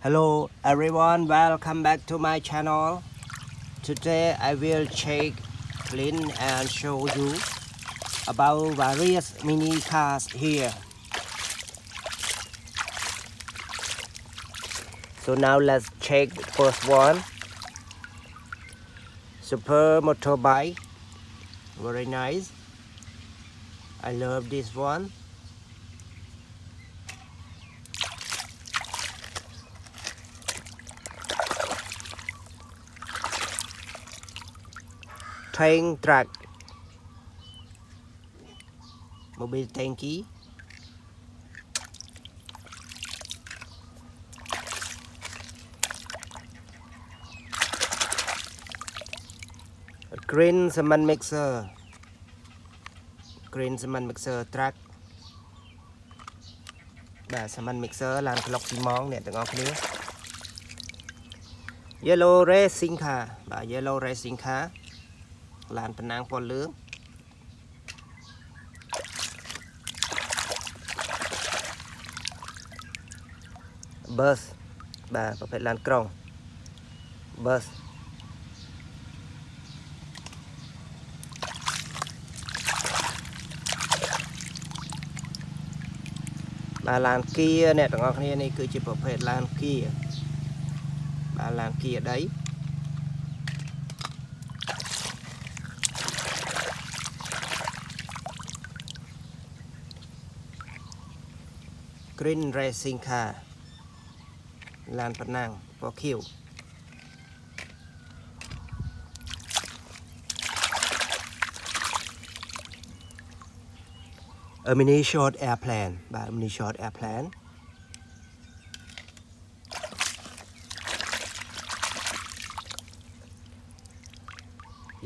Hello everyone, welcome back to my channel. Today I will check, clean and show you about various mini cars here. So now let's check the first one. Super motorbike, very nice. I love this one. Truck, Mobil tanky. Green cement mixer, truck. បាទ cement mixer ឡានក្លុកស៊ីម៉ងអ្នកទាំងអស់គ្នា Yellow racing car បាទ Yellow racing car ឡានប្រណាំងពណ៌លឿង Bus បាទប្រភេទឡានក្រុង Bus បាទឡានគៀអ្នកទាំងអស់គ្នានេះគឺជាប្រភេទឡានគៀបាទឡានគៀដី Green racing car ឡានប្រណាំងពណ៌ខៀវ A mini short airplane បាទ mini short airplane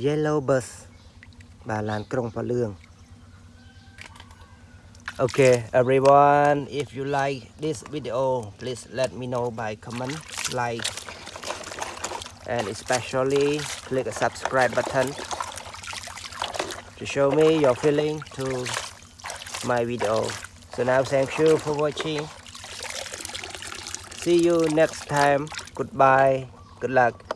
Yellow bus បាទឡានក្រុងពណ៌លឿង Okay everyone, if you like this video please let me know by comment, like and especially click the subscribe button to show me your feeling to my video. So now thank you for watching. See you next time. Goodbye. Good luck.